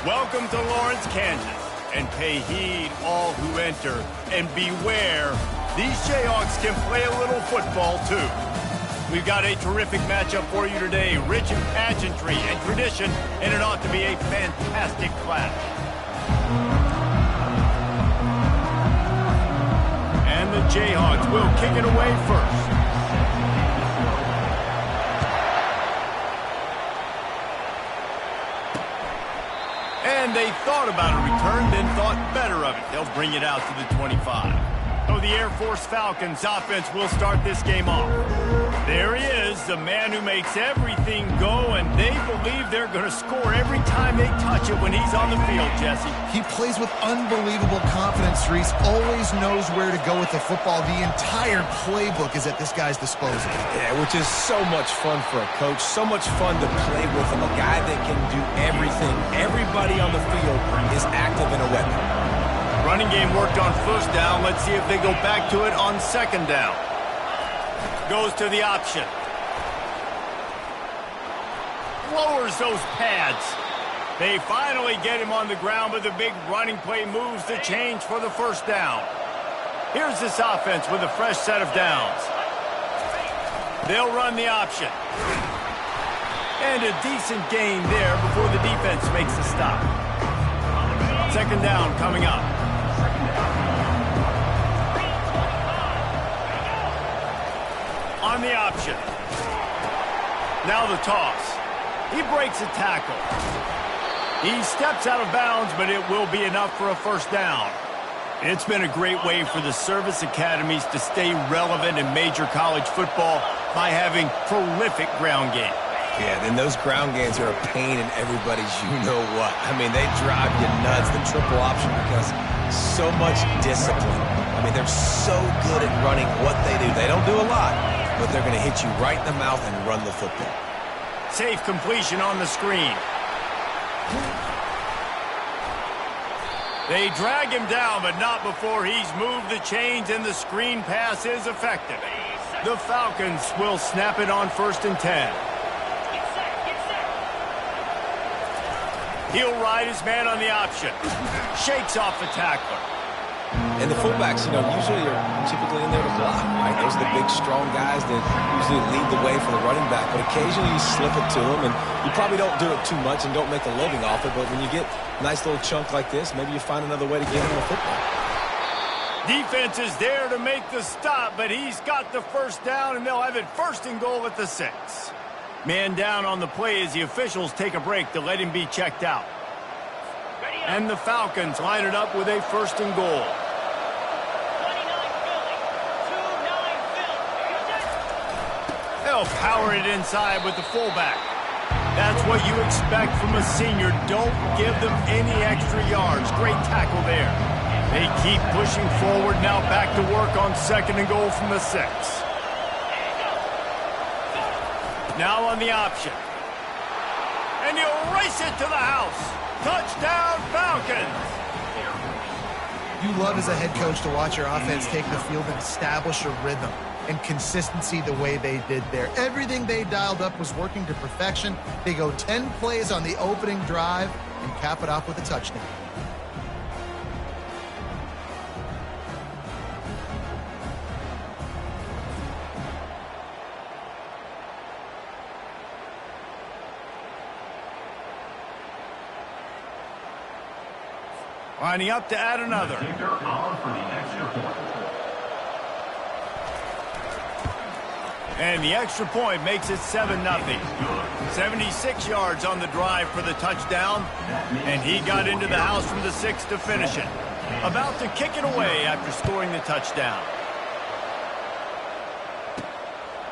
Welcome to Lawrence, Kansas, and pay heed all who enter, and beware, these Jayhawks can play a little football too. We've got a terrific matchup for you today, rich in pageantry and tradition, and it ought to be a fantastic clash. And the Jayhawks will kick it away first. And they thought about a return, then thought better of it. They'll bring it out to the 25. So the Air Force Falcons offense will start this game off. There he is, the man who makes everything go, and they believe they're going to score every time they touch it when he's on the field, Jesse. He plays with unbelievable confidence, Reese. Always knows where to go with the football. The entire playbook is at this guy's disposal. Yeah, which is so much fun for a coach. So much fun to play with him. A guy that can do everything. Everybody on the field is active and a weapon. Running game worked on first down. Let's see if they go back to it on second down. Goes to the option. Lowers those pads. They finally get him on the ground, but the big running play moves the change for the first down. Here's this offense with a fresh set of downs. They'll run the option. And a decent gain there before the defense makes the stop. Second down coming up. On the option. Now the toss. He breaks a tackle. He steps out of bounds, but it will be enough for a first down. It's been a great way for the service academies to stay relevant in major college football by having prolific ground game. Yeah, then those ground games are a pain in everybody's you-know-what. I mean, they drive you nuts, the triple option, because so much discipline. I mean, they're so good at running what they do. They don't do a lot, but they're going to hit you right in the mouth and run the football. Safe completion on the screen. They drag him down, but not before he's moved the chains, and the screen pass is effective. The Falcons will snap it on 1st and 10. He'll ride his man on the option. Shakes off the tackler. And the fullbacks, usually are typically in there to block, right? Those are the big, strong guys that usually lead the way for the running back. But occasionally you slip it to them, and you probably don't do it too much and don't make a living off it. But when you get a nice little chunk like this, maybe you find another way to get him the football. Defense is there to make the stop, but he's got the first down, and they'll have it 1st and goal at the 6. Man down on the play as the officials take a break to let him be checked out. And the Falcons line it up with a 1st and goal. They'll power it inside with the fullback. That's what you expect from a senior. Don't give them any extra yards. Great tackle there. They keep pushing forward. Now back to work on 2nd and goal from the 6. Now on the option. And he'll race it to the house. Touchdown, Falcons! You love as a head coach to watch your offense take the field and establish a rhythm and consistency the way they did there. Everything they dialed up was working to perfection. They go 10 plays on the opening drive and cap it off with a touchdown. Lining up to add another. And the extra point makes it 7-0. 76 yards on the drive for the touchdown. And he got into the house from the 6 to finish it. About to kick it away after scoring the touchdown.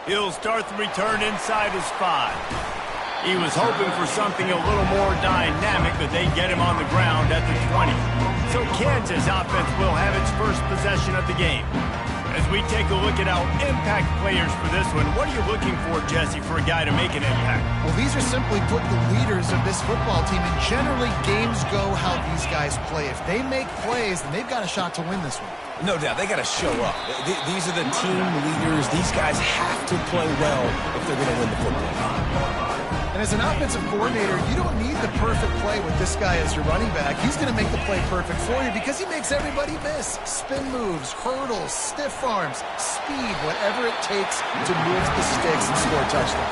He'll start the return inside his 5. He was hoping for something a little more dynamic, but they get him on the ground at the 20. So Kansas offense will have its first possession of the game. As we take a look at our impact players for this one, what are you looking for, Jesse, for a guy to make an impact? Well, these are simply put the leaders of this football team, and generally games go how these guys play. If they make plays, then they've got a shot to win this one. No doubt. They got to show up. These are the team leaders. These guys have to play well if they're going to win the football. And And as an offensive coordinator, you don't need the perfect play with this guy as your running back. He's going to make the play perfect for you because he makes everybody miss. Spin moves, hurdles, stiff arms, speed, whatever it takes to move the sticks and score a touchdown.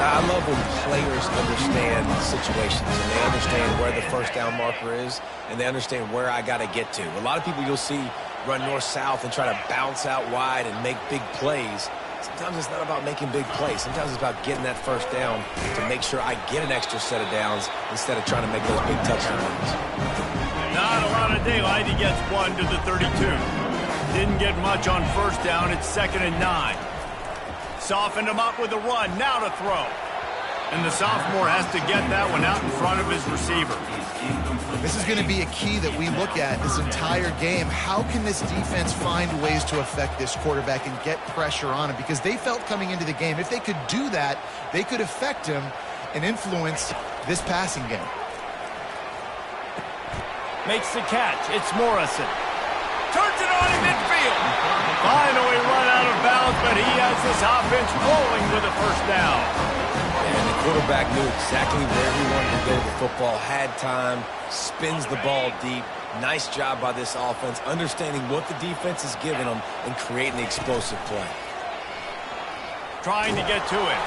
I love when players understand situations and they understand where the first down marker is and they understand where I got to get to. A lot of people you'll see run north-south and try to bounce out wide and make big plays. Sometimes it's not about making big plays. Sometimes it's about getting that first down to make sure I get an extra set of downs instead of trying to make those big touchdown runs. Not a lot of daylight. He gets 1 to the 32. Didn't get much on first down. It's 2nd and 9. Softened him up with a run. Now to throw. And the sophomore has to get that one out in front of his receiver. This is going to be a key that we look at this entire game. How can this defense find ways to affect this quarterback and get pressure on him? Because they felt coming into the game, if they could do that, they could affect him and influence this passing game. Makes the catch. It's Morrison. Turns it on in midfield. Finally run out of bounds, but he has this offense rolling with a first down. And the quarterback knew exactly where he wanted to go with the football, had time, spins the ball deep. Nice job by this offense, understanding what the defense is giving them and creating the explosive play. Trying to get to it.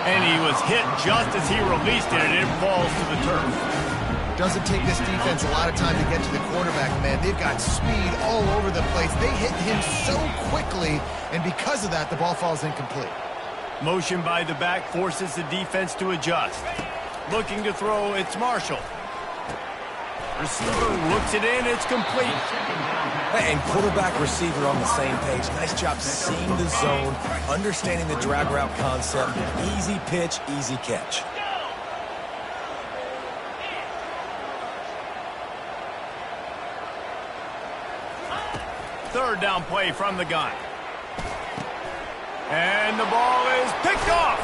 And he was hit just as he released it, and it falls to the turf. Doesn't take this defense a lot of time to get to the quarterback, man. They've got speed all over the place. They hit him so quickly, and because of that, the ball falls incomplete. Motion by the back forces the defense to adjust. Looking to throw, it's Marshall. Receiver looks it in, it's complete. And quarterback receiver on the same page. Nice job seeing the zone, understanding the drag route concept. Easy pitch, easy catch. Third down play from the gun. And the ball is picked off.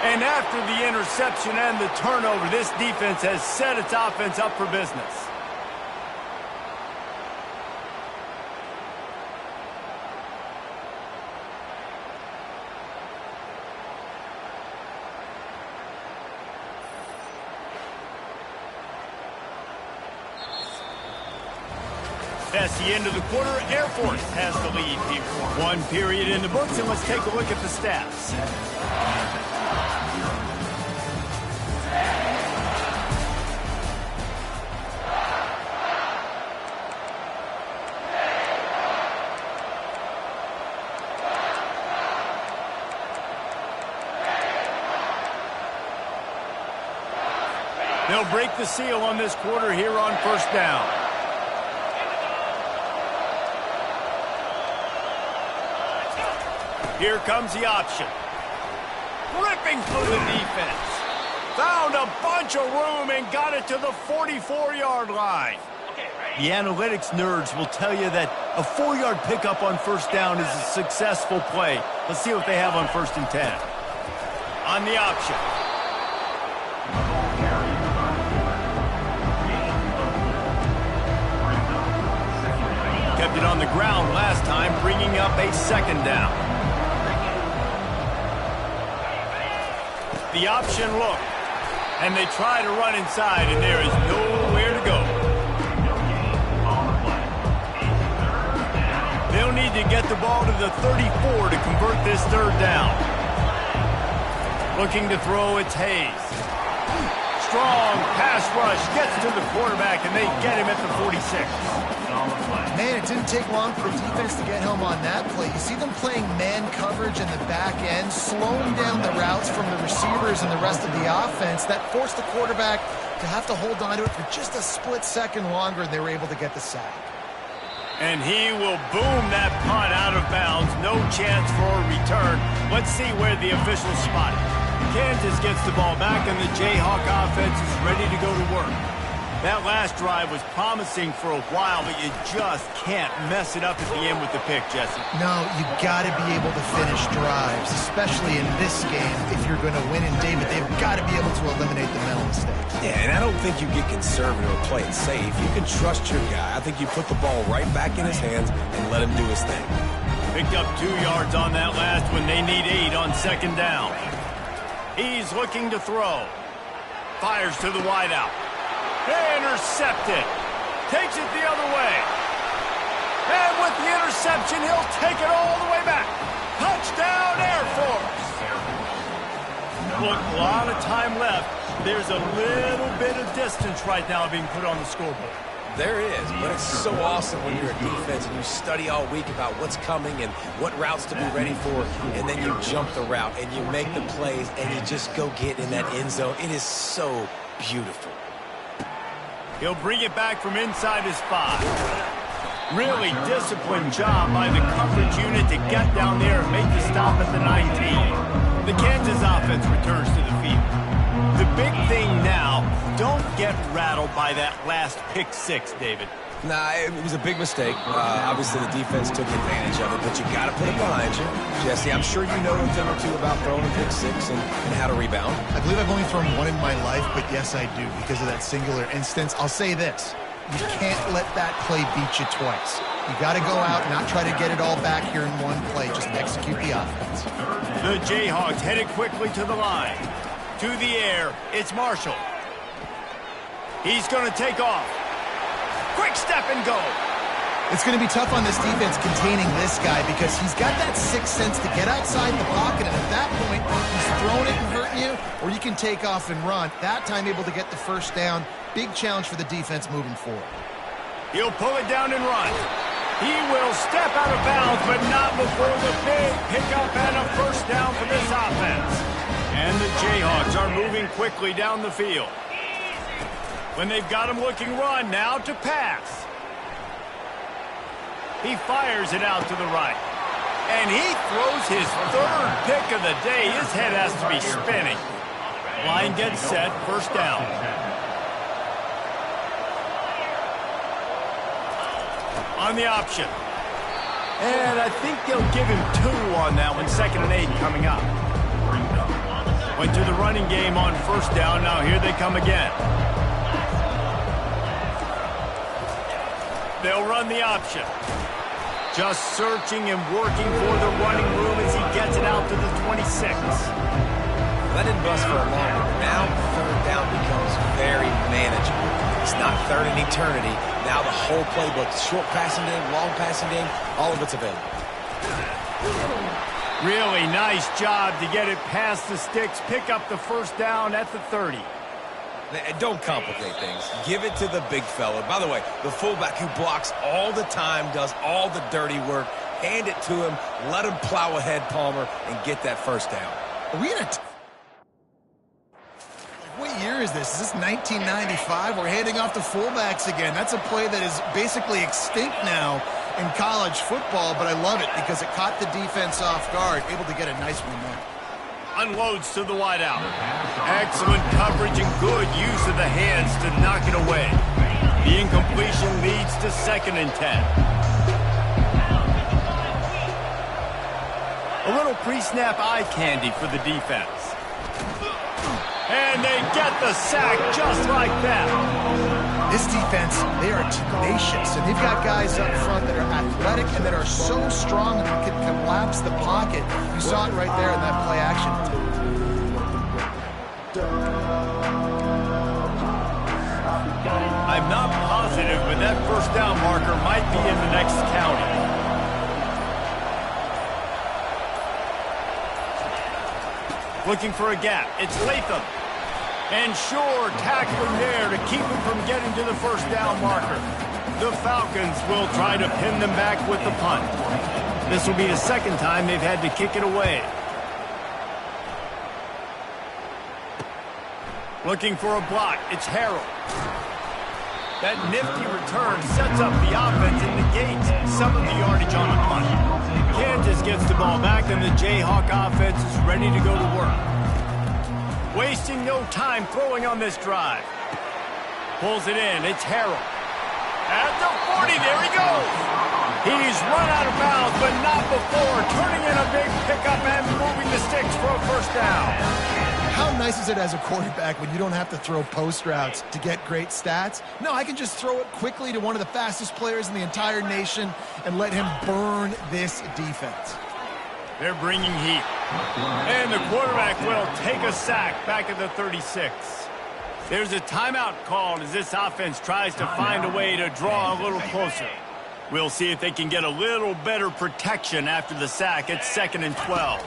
And after the interception and the turnover, this defense has set its offense up for business. That's the end of the quarter. Air Force has the lead here. 1 period in the books, and let's take a look at the stats. They'll break the seal on this quarter here on first down. Here comes the option. Ripping through the defense. Found a bunch of room and got it to the 44-yard line. The analytics nerds will tell you that a 4-yard pickup on first down is a successful play. Let's see what they have on 1st and 10. On the option. Kept it on the ground last time, bringing up a 2nd down. The option look, and they try to run inside, and there is nowhere to go. They'll need to get the ball to the 34 to convert this 3rd down. Looking to throw, it's Hayes. Strong pass rush gets to the quarterback, and they get him at the 46. Man, it didn't take long for the defense to get home on that play. You see them playing man coverage in the back end, slowing down the routes from the receivers and the rest of the offense. That forced the quarterback to have to hold on to it for just a split second longer, and they were able to get the sack. And he will boom that punt out of bounds. No chance for a return. Let's see where the officials spot it. Kansas gets the ball back, and the Jayhawk offense is ready to go to work. That last drive was promising for a while, but you just can't mess it up at the end with the pick, Jesse. No, you got to be able to finish drives, especially in this game. If you're going to win in David, they've got to be able to eliminate the mental mistakes. Yeah, and I don't think you get conservative or play it safe. You can trust your guy. I think you put the ball right back in his hands and let him do his thing. Picked up 2 yards on that last one. They need 8 on 2nd down. He's looking to throw. Fires to the wideout. Intercepted. Takes it the other way. And with the interception, he'll take it all the way back. Touchdown, Air Force. Look, a lot of time left. There's a little bit of distance right now being put on the scoreboard. There is, but it's so awesome when you're a defense and you study all week about what's coming and what routes to be ready for, and then you jump the route and you make the plays and you just go get in that end zone. It is so beautiful. He'll bring it back from inside his 5. Really disciplined job by the coverage unit to get down there and make the stop at the 19. The Kansas offense returns to the field. The big thing now, don't get rattled by that last pick 6, David. Nah, it was a big mistake. Obviously, the defense took advantage of it, but you got to put it behind you. Jesse, I'm sure you know a thing or two about throwing a pick 6 and how to rebound. I believe I've only thrown one in my life, but yes, I do, because of that singular instance. I'll say this. You can't let that play beat you twice. You got to go out and not try to get it all back here in one play. Just execute the offense. The Jayhawks headed quickly to the line. To the air, it's Marshall. He's going to take off. Quick step and go. It's going to be tough on this defense containing this guy because he's got that sixth sense to get outside the pocket, and at that point, he's throwing it and hurting you, or you can take off and run. That time able to get the first down. Big challenge for the defense moving forward. He'll pull it down and run. He will step out of bounds, but not before the big pickup and a first down for this offense. And the Jayhawks are moving quickly down the field. When they've got him looking run, now to pass. He fires it out to the right. And he throws his 3rd pick of the day. His head has to be spinning. Line gets set, first down. On the option. And I think they'll give him 2 on that one, 2nd and 8 coming up. Went to the running game on first down. Now here they come again. They'll run the option. Just searching and working for the running room as he gets it out to the 26. That didn't bust for a long one. Now 3rd down becomes very manageable. It's not 3rd in eternity. Now the whole playbook, short passing game, long passing game, all of it's available. Really nice job to get it past the sticks, pick up the first down at the 30. Don't complicate things. Give it to the big fella. By the way, the fullback who blocks all the time, does all the dirty work. Hand it to him, let him plow ahead, Palmer, and get that first down. Are we in a... What year is this? Is this 1995? We're handing off to fullbacks again. That's a play that is basically extinct now in college football, but I love it because it caught the defense off guard, able to get a nice one there. Unloads to the wideout. Excellent coverage and good use of the hands to knock it away. The incompletion leads to 2nd and 10. A little pre-snap eye candy for the defense. And they get the sack just like that. This defense, they are tenacious, and they've got guys up front that are athletic and that are so strong that they can collapse the pocket. You saw it right there in that play action. I'm not positive, but that first down marker might be in the next county. Looking for a gap. It's Latham. And sure, tackling there to keep him from getting to the first down marker. The Falcons will try to pin them back with the punt. This will be the 2nd time they've had to kick it away. Looking for a block. It's Harrell. That nifty return sets up the offense and negates some of the yardage on a punt. Kansas gets the ball back, and the Jayhawk offense is ready to go to work. Wasting no time throwing on this drive. Pulls it in. It's Harrell. At the 40, there he goes. He's run out of bounds, but not before turning in a big pickup and moving the sticks for a first down. How nice is it as a quarterback when you don't have to throw post routes to get great stats? No, I can just throw it quickly to one of the fastest players in the entire nation and let him burn this defense. They're bringing heat. And the quarterback will take a sack back at the 36. There's a timeout called as this offense tries to find a way to draw a little closer. We'll see if they can get a little better protection after the sack. It's 2nd and 12.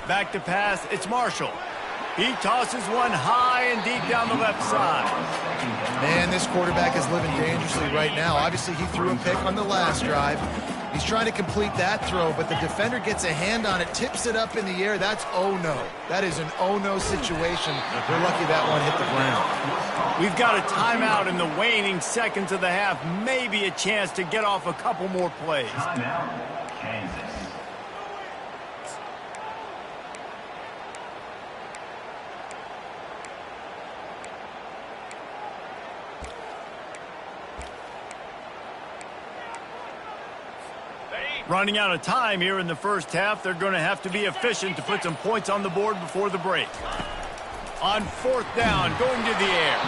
Back to pass, it's Marshall. He tosses one high and deep down the left side. Man, this quarterback is living dangerously right now. Obviously, he threw a pick on the last drive. He's trying to complete that throw, but the defender gets a hand on it, tips it up in the air. That's oh-no. That is an oh-no situation. They're lucky that one hit the ground. We've got a timeout in the waning seconds of the half. Maybe a chance to get off a couple more plays. Timeout, Kansas. Running out of time here in the first half. They're going to have to be efficient to put some points on the board before the break. On 4th down, going to the air.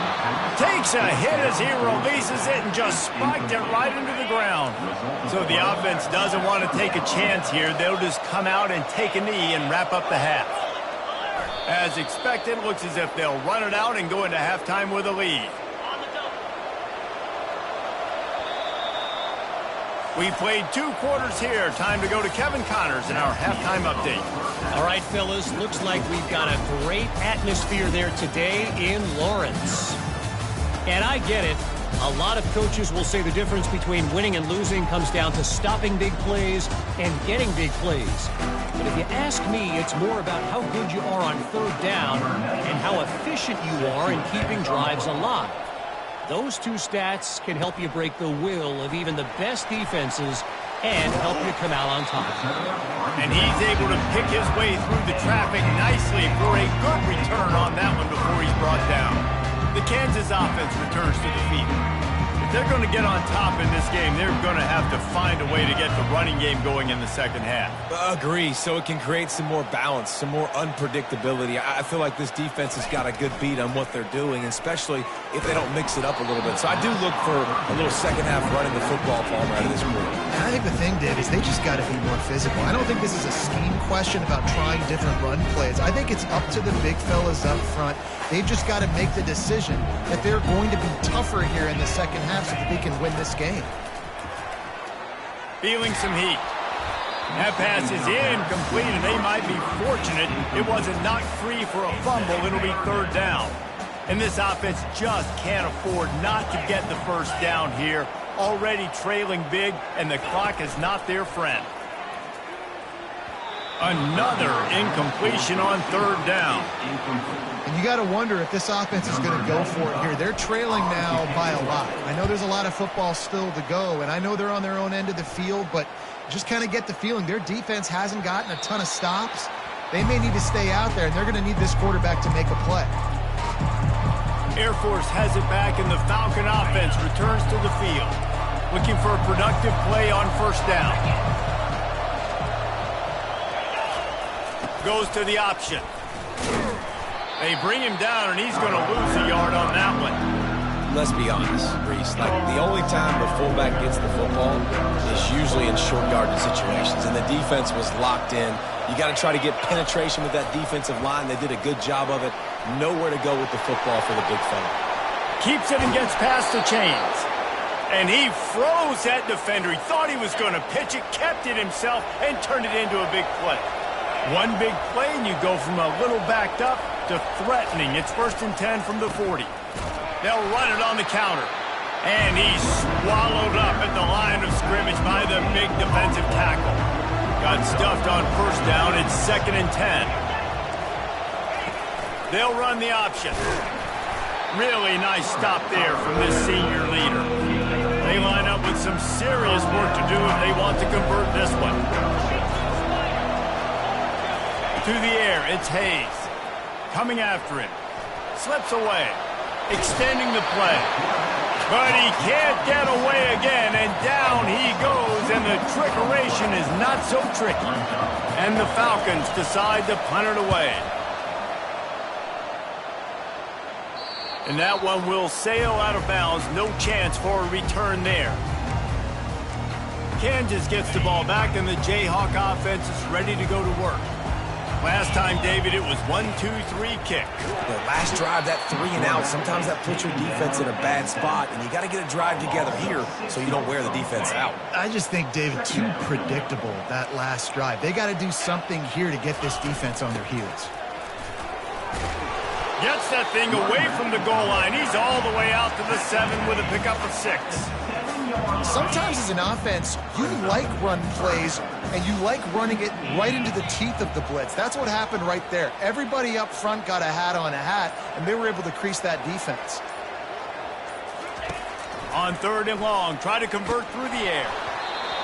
Takes a hit as he releases it and just spiked it right into the ground. So the offense doesn't want to take a chance here. They'll just come out and take a knee and wrap up the half. As expected, looks as if they'll run it out and go into halftime with a lead. We played 2 quarters here. Time to go to Kevin Connors in our halftime update. All right, fellas, looks like we've got a great atmosphere there today in Lawrence. And I get it. A lot of coaches will say the difference between winning and losing comes down to stopping big plays and getting big plays. But if you ask me, it's more about how good you are on 3rd down and how efficient you are in keeping drives alive. Those 2 stats can help you break the will of even the best defenses and help you come out on top. And he's able to pick his way through the traffic nicely for a good return on that one before he's brought down. The Kansas offense returns to the field. If they're going to get on top in this game, they're going to have to find a way to get the running game going in the second half. Agree, so it can create some more balance, some more unpredictability. I feel like this defense has got a good beat on what they're doing, especially if they don't mix it up a little bit. So I do look for a little second half running the football ball out of this group. And I think the thing, Dave, is they just got to be more physical. I don't think this is a scheme question about trying different run plays. I think it's up to the big fellas up front. They've just got to make the decision that they're going to be tougher here in the second half so that they can win this game. Feeling some heat. That pass is incomplete, and they might be fortunate it wasn't knocked free for a fumble. It'll be 3rd down. And this offense just can't afford not to get the first down here. Already trailing big, and the clock is not their friend. Another incompletion on 3rd down. And you got to wonder if this offense is going to go for it here. They're trailing now by a lot. I know there's a lot of football still to go, and I know they're on their own end of the field, but just kind of get the feeling their defense hasn't gotten a ton of stops. They may need to stay out there, and they're going to need this quarterback to make a play. Air Force has it back, and the Falcon offense returns to the field, looking for a productive play on 1st down. Goes to the option. They bring him down, and he's going to lose a yard on that one. Let's be honest, Reese. Like, the only time the fullback gets the football is usually in short yardage situations, and the defense was locked in. You got to try to get penetration with that defensive line. They did a good job of it. Nowhere to go with the football for the big fella. Keeps it and gets past the chains. And he froze that defender. He thought he was going to pitch it, kept it himself, and turned it into a big play. One big play, and you go from a little backed up to threatening. It's 1st and 10 from the 40. They'll run it on the counter. And he's swallowed up at the line of scrimmage by the big defensive tackle. Got stuffed on 1st down. It's 2nd and 10. They'll run the option. Really nice stop there from this senior leader. They line up with some serious work to do if they want to convert this one. To the air, it's Hayes. Coming after him. Slips away. Extending the play. But he can't get away again, and down he goes, and the trickeration is not so tricky. And the Falcons decide to punt it away. And that one will sail out of bounds. No chance for a return there. Kansas gets the ball back, and the Jayhawk offense is ready to go to work. Last time, David, it was 1-2-3 kick. The last drive, that 3 and out, sometimes that puts your defense in a bad spot, and you got to get a drive together here so you don't wear the defense out. I just think, David, too predictable, that last drive. They got to do something here to get this defense on their heels. Gets that thing away from the goal line. He's all the way out to the 7 with a pickup of 6. Sometimes as an offense, you like run plays, and you like running it right into the teeth of the blitz. That's what happened right there. Everybody up front got a hat on a hat, and they were able to crease that defense. On 3rd and long, try to convert through the air.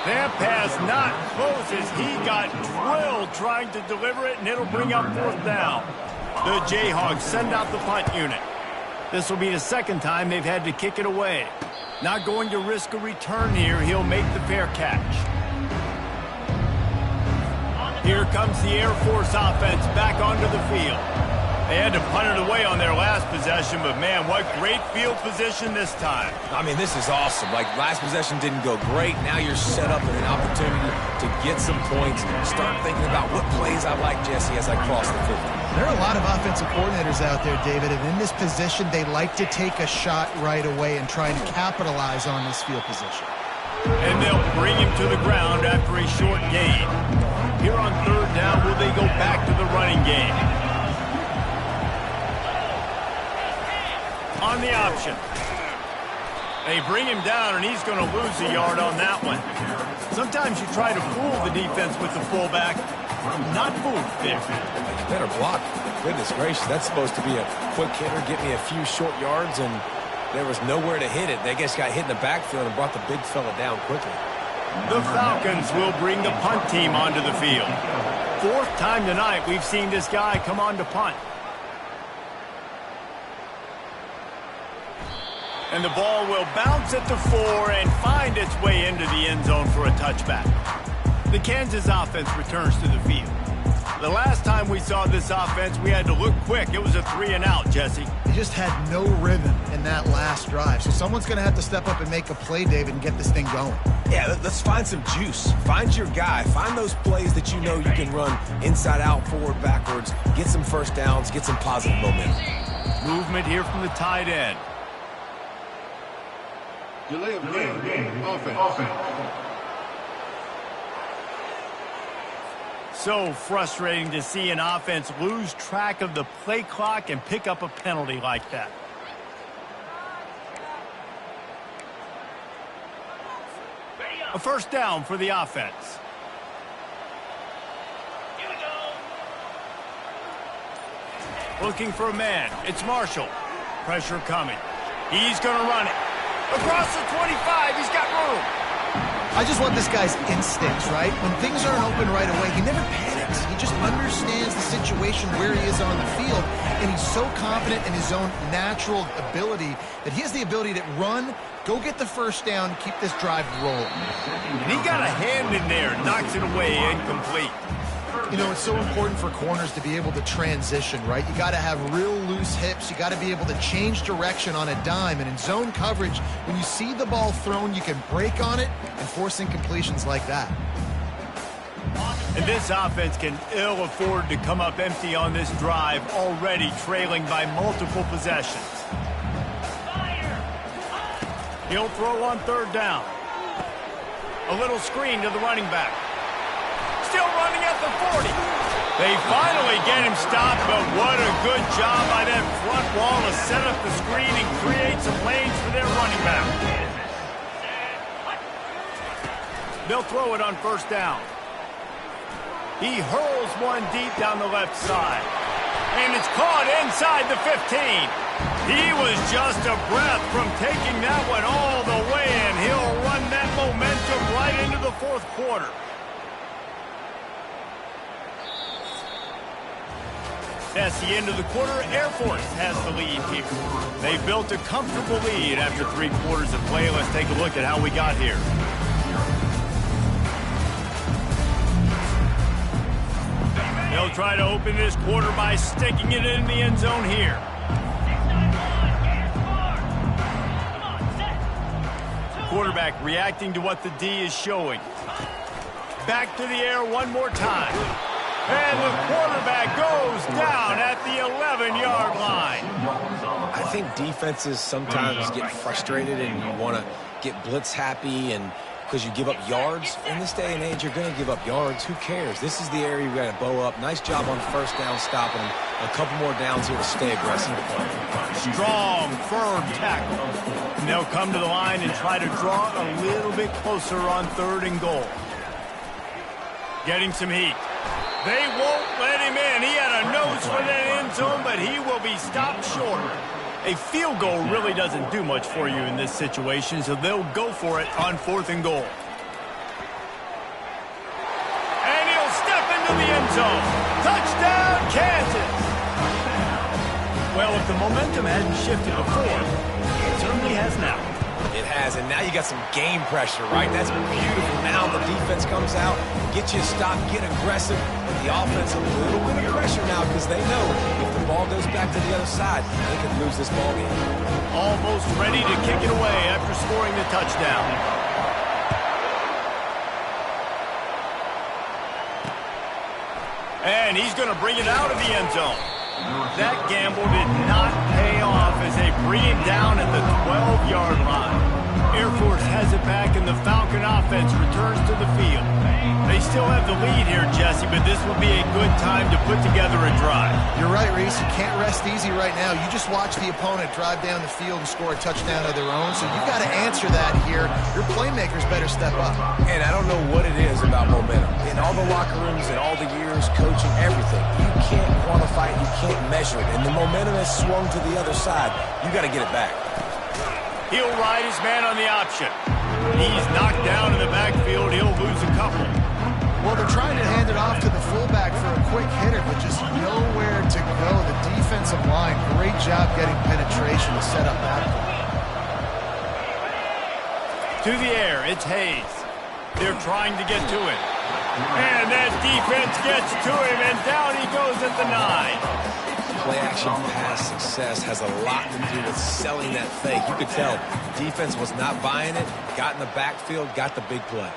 That pass not close as he got drilled trying to deliver it, and it'll bring up 4th down. The Jayhawks send out the punt unit. This will be the 2nd time they've had to kick it away. Not going to risk a return here. He'll make the fair catch. Here comes the Air Force offense back onto the field. They had to punt it away on their last possession, but man, what great field position this time. I mean, this is awesome. Like, last possession didn't go great. Now you're set up with an opportunity to get some points. Start thinking about what plays I like, Jesse, as I cross the 50. There are a lot of offensive coordinators out there, David, and in this position, they like to take a shot right away and try and capitalize on this field position. And they'll bring him to the ground after a short gain. Here on 3rd down, will they go back to the running game? On the option. They bring him down, and he's going to lose a yard on that one. Sometimes you try to fool the defense with the fullback. Not fooled there. Better block. Goodness gracious, that's supposed to be a quick hitter, get me a few short yards, and there was nowhere to hit it. They just got hit in the backfield and brought the big fella down quickly. The Falcons will bring the punt team onto the field. 4th time tonight we've seen this guy come on to punt. And the ball will bounce at the 4 and find its way into the end zone for a touchback. The Kansas offense returns to the field. The last time we saw this offense, we had to look quick. It was a 3 and out, Jesse. They just had no rhythm in that last drive. So someone's going to have to step up and make a play, David, and get this thing going. Yeah, let's find some juice. Find your guy. Find those plays that you know you can run inside out, forward, backwards. Get some first downs. Get some positive momentum. Movement here from the tight end. Delay of game. Offense. So frustrating to see an offense lose track of the play clock and pick up a penalty like that. A 1st down for the offense. Looking for a man. It's Marshall. Pressure coming. He's going to run it. Across the 25, he's got room. I just want this guy's instincts, right? When things aren't open right away, he never panics. He just understands the situation where he is on the field, and he's so confident in his own natural ability that he has the ability to run, go get the 1st down, keep this drive rolling. And he got a hand in there, knocks it away, incomplete. You know, it's so important for corners to be able to transition, right? You got to have real loose hips. You got to be able to change direction on a dime. And in zone coverage, when you see the ball thrown, you can break on it and force incompletions like that. And this offense can ill afford to come up empty on this drive, already trailing by multiple possessions. He'll throw on 3rd down. A little screen to the running back. Still running at the 40. They finally get him stopped, but what a good job by that front wall to set up the screen and create some lanes for their running back. They'll throw it on 1st down. He hurls one deep down the left side. And it's caught inside the 15. He was just a breath from taking that one all the way, and he'll run that momentum right into the 4th quarter. That's the end of the quarter. Air Force has the lead here. They built a comfortable lead after 3 quarters of play. Let's take a look at how we got here. They'll try to open this quarter by sticking it in the end zone here. quarterback reacting to what the D is showing. Back to the air one more time. And the quarterback goes down at the 11-yard line. I think defenses sometimes get frustrated and you want to get blitz happy and because you give up yards. In this day and age, you're going to give up yards. Who cares? This is the area you've got to bow up. Nice job on first down stopping them. A couple more downs here to stay aggressive. Strong, firm tackle. And they'll come to the line and try to draw a little bit closer on 3rd and goal. Getting some heat. They won't let him in. He had a nose for that end zone, but he will be stopped short. A field goal really doesn't do much for you in this situation, so they'll go for it on 4th and goal. And he'll step into the end zone. Touchdown, Kansas! Well, if the momentum hadn't shifted before, it certainly has now. It has, and now you got some game pressure, right? That's beautiful. Now the defense comes out, get you a stop, get aggressive. But the offense a little bit of pressure now because they know if the ball goes back to the other side, they could lose this ball game. Almost ready to kick it away after scoring the touchdown. And he's going to bring it out of the end zone. That gamble did not pay off as they bring it down at the 12-yard line. Air Force has it back, and the Falcon offense returns to the field. They still have the lead here, Jesse, but this will be a good time to put together a drive. You're right, Reese. You can't rest easy right now. You just watch the opponent drive down the field and score a touchdown of their own, so you've got to answer that here. Your playmakers better step up. And I don't know what it is about momentum. In all the locker rooms and all the years, coaching, everything, you can't quantify it, you can't measure it. And the momentum has swung to the other side. You got to get it back. He'll ride his man on the option. He's knocked down in the backfield. He'll lose a couple. Well, they're trying to hand it off to the fullback for a quick hitter, but just nowhere to go. The defensive line, great job getting penetration to set up that play. To the air, it's Hayes. They're trying to get to it. And that defense gets to him, and down he goes at the 9. Play-action pass success has a lot to do with selling that fake. You could tell defense was not buying it, got in the backfield, got the big play.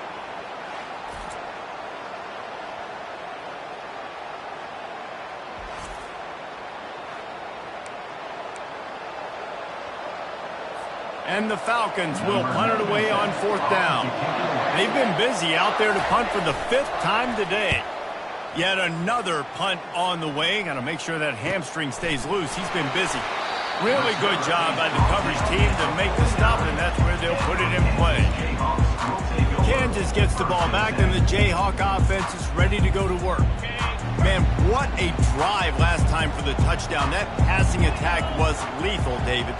And the Falcons will punt it away on 4th down. They've been busy out there to punt for the 5th time today. Yet another punt on the way. Got to make sure that hamstring stays loose. He's been busy. Really good job by the coverage team to make the stop, and that's where they'll put it in play. Kansas gets the ball back, and the Jayhawk offense is ready to go to work. Man, what a drive last time for the touchdown. That passing attack was lethal, David.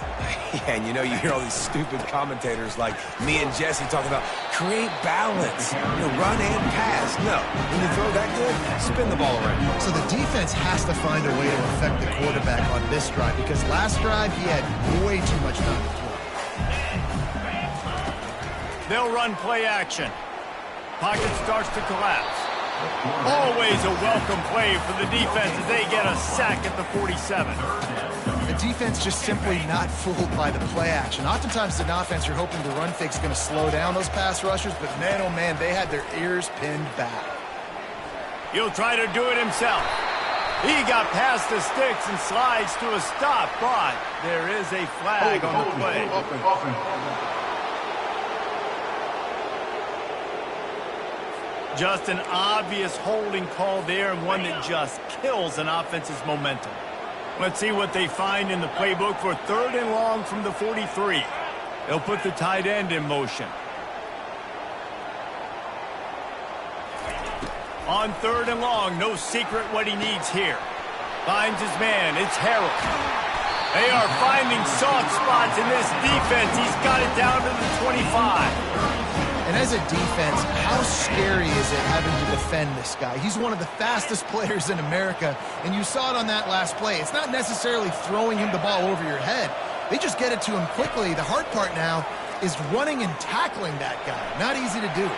Yeah, and you know, you hear all these stupid commentators like me and Jesse talking about create balance, run and pass. No, when you throw that good, spin the ball around. So the defense has to find a way to affect the quarterback on this drive because last drive he had way too much time to throw. They'll run play action. Pocket starts to collapse. Always a welcome play for the defense as they get a sack at the 47. The defense just simply not fooled by the play action. Oftentimes in offense, you're hoping the run fake's going to slow down those pass rushers, but man, oh man, they had their ears pinned back. He'll try to do it himself. He got past the sticks and slides to a stop, but there is a flag on the play. Just an obvious holding call there, and one that just kills an offense's momentum. Let's see what they find in the playbook for 3rd and long from the 43. They'll put the tight end in motion. On 3rd and long, no secret what he needs here. Finds his man, it's Harold. They are finding soft spots in this defense. He's got it down to the 25. And as a defense, how scary is it having to defend this guy? He's one of the fastest players in America, and you saw it on that last play. It's not necessarily throwing him the ball over your head. They just get it to him quickly. The hard part now is running and tackling that guy. Not easy to do.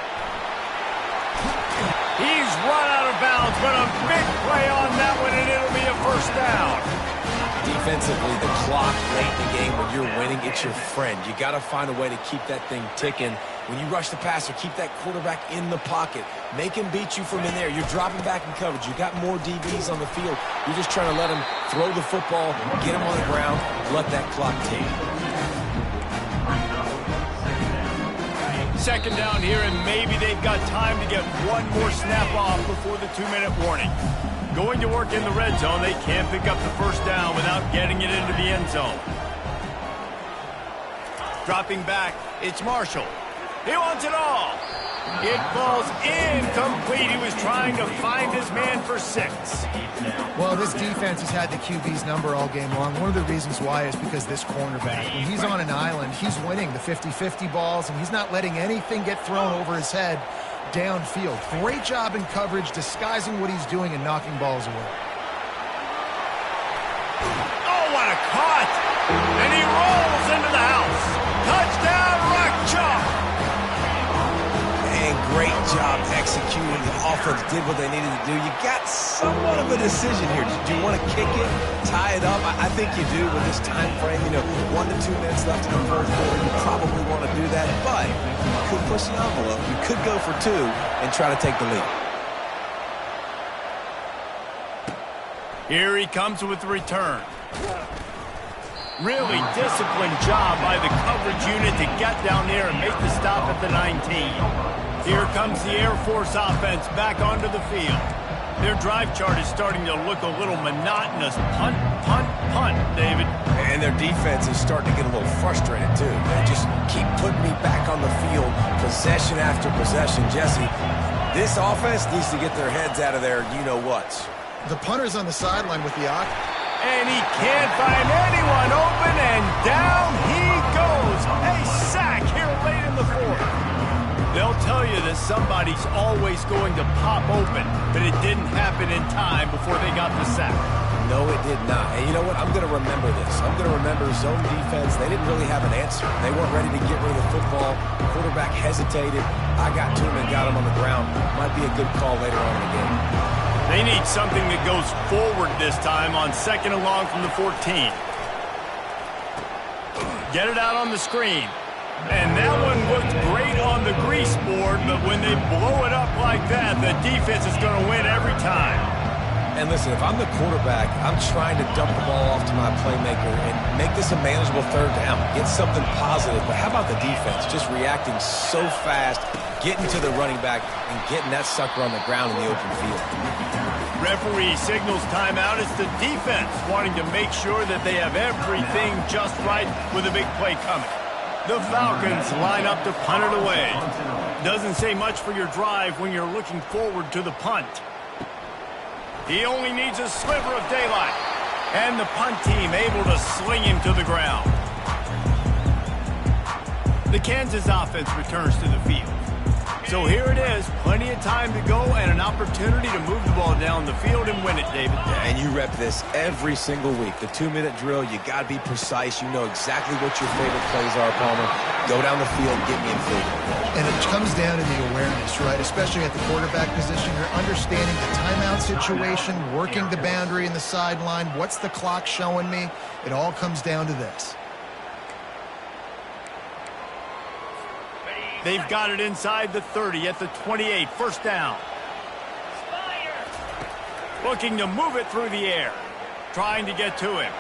He's run out of bounds, but a big play on that one, and it'll be a 1st down. Defensively, the clock late in the game, when you're winning, it's your friend. You got to find a way to keep that thing ticking. When you rush the passer, keep that quarterback in the pocket. Make him beat you from in there. You're dropping back in coverage. You got more DBs on the field. You're just trying to let him throw the football, get him on the ground, let that clock tick. Second down here, and maybe they've got time to get one more snap off before the 2-minute warning. Going to work in the red zone, they can't pick up the first down without getting it into the end zone. Dropping back, it's Marshall. He wants it all. It falls incomplete. He was trying to find his man for 6. Well, this defense has had the QB's number all game long. One of the reasons why is because this cornerback, when he's on an island, he's winning the 50-50 balls, and he's not letting anything get thrown over his head downfield. Great job in coverage, disguising what he's doing and knocking balls away. Oh, what a cut! And he rolls into the house. Touchdown, Rock Chalk! And great job executing. The offense did what they needed to do. You got somewhat of a decision here. Do you want to kick it, tie it up? I think you do with this time frame. 1 to 2 minutes left in the fourth quarter. You probably want to do that, but you could push the envelope. You could go for 2 and try to take the lead. Here he comes with the return. Really disciplined job by the coverage unit to get down there and make the stop at the 19. Here comes the Air Force offense back onto the field. Their drive chart is starting to look a little monotonous. Punt, punt, punt, David. And their defense is starting to get a little frustrated, too. They just keep putting me back on the field, possession after possession. Jesse, this offense needs to get their heads out of their you-know-whats. The punter's on the sideline with the Ock. And he can't find anyone open, and down he goes. A sack here late in the fourth. They'll tell you that somebody's always going to pop open, but it didn't happen in time before they got the sack. No, it did not. And you know what? I'm going to remember this. I'm going to remember zone defense. They didn't really have an answer. They weren't ready to get rid of the football. Quarterback hesitated. I got to him and got him on the ground. Might be a good call later on in the game. They need something that goes forward this time on 2nd and long from the 14. Get it out on the screen. And that one looked great on the grease board, but when they blow it up like that, the defense is going to win every time. And listen, if I'm the quarterback, I'm trying to dump the ball off to my playmaker and make this a manageable third down. Get something positive. But how about the defense? Just reacting so fast, getting to the running back, and getting that sucker on the ground in the open field. Referee signals timeout. It's the defense wanting to make sure that they have everything just right with a big play coming. The Falcons line up to punt it away. Doesn't say much for your drive when you're looking forward to the punt. He only needs a sliver of daylight. And the punt team able to sling him to the ground. The Kansas offense returns to the field. So here it is, plenty of time to go and an opportunity to move the ball down the field and win it, David. Yeah, and you rep this every single week. The 2-minute drill, you got to be precise. You know exactly what your favorite plays are, Palmer. Go down the field, get me in field. And it comes down to the awareness, right? Especially at the quarterback position. You're understanding the timeout situation, working the boundary in the sideline. What's the clock showing me? It all comes down to this. They've got it inside the 30 at the 28. First down. Looking to move it through the air. Trying to get to him.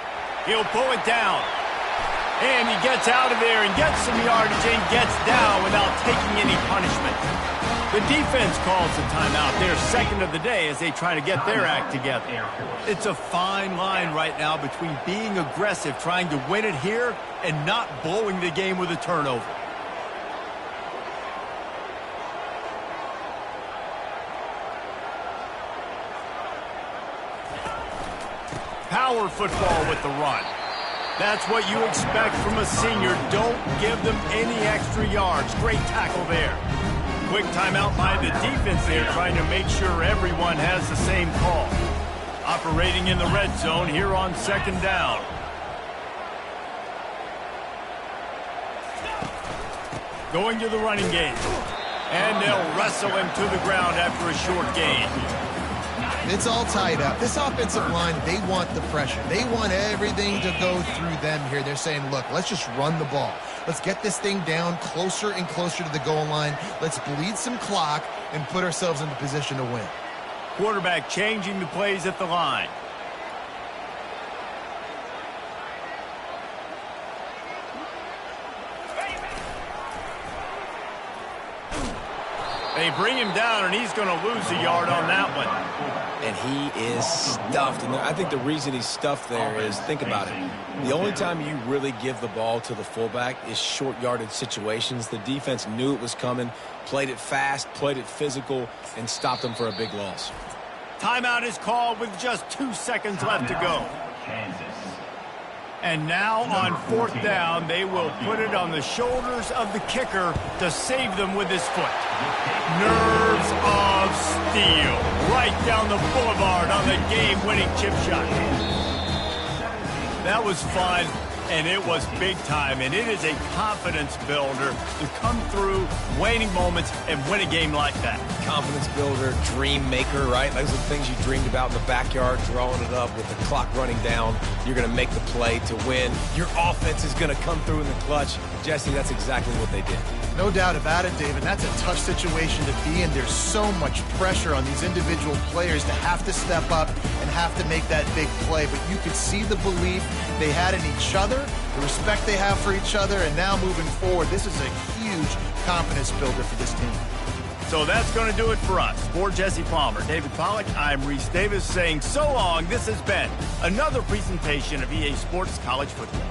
He'll pull it down. And he gets out of there and gets some yardage and gets down without taking any punishment. The defense calls the timeout. Their second of the day as they try to get their act together. It's a fine line right now between being aggressive, trying to win it here, and not blowing the game with a turnover. Power football with the run. That's what you expect from a senior. Don't give them any extra yards. Great tackle there. Quick timeout by the defense there, trying to make sure everyone has the same call. Operating in the red zone here on 2nd down. Going to the running game. And they'll wrestle him to the ground after a short gain. It's all tied up. This offensive line, they want the pressure. They want everything to go through them here. They're saying, look, let's just run the ball. Let's get this thing down closer and closer to the goal line. Let's bleed some clock and put ourselves in the position to win. Quarterback changing the plays at the line. They bring him down, and he's going to lose a yard on that one. And he is stuffed. And I think the reason he's stuffed there is, think about it. The only time you really give the ball to the fullback is short yardage situations. The defense knew it was coming, played it fast, played it physical, and stopped them for a big loss. Timeout is called with just 2 seconds left to go. Kansas. And now on 4th down, they will put it on the shoulders of the kicker to save them with his foot. Nerves of steel right down the boulevard on the game-winning chip shot. That was fun, and it was big time, and it is a confidence builder to come through waning moments and win a game like that. Confidence builder, dream maker, right? Those are the things you dreamed about in the backyard, drawing it up with the clock running down. You're going to make the play to win. Your offense is going to come through in the clutch. Jesse, that's exactly what they did. No doubt about it, David. That's a tough situation to be in. There's so much pressure on these individual players to have to step up and have to make that big play. But you could see the belief they had in each other, the respect they have for each other, and now moving forward, this is a huge confidence builder for this team. So that's going to do it for us. For Jesse Palmer, David Pollack, I'm Reese Davis saying so long. This has been another presentation of EA Sports College Football.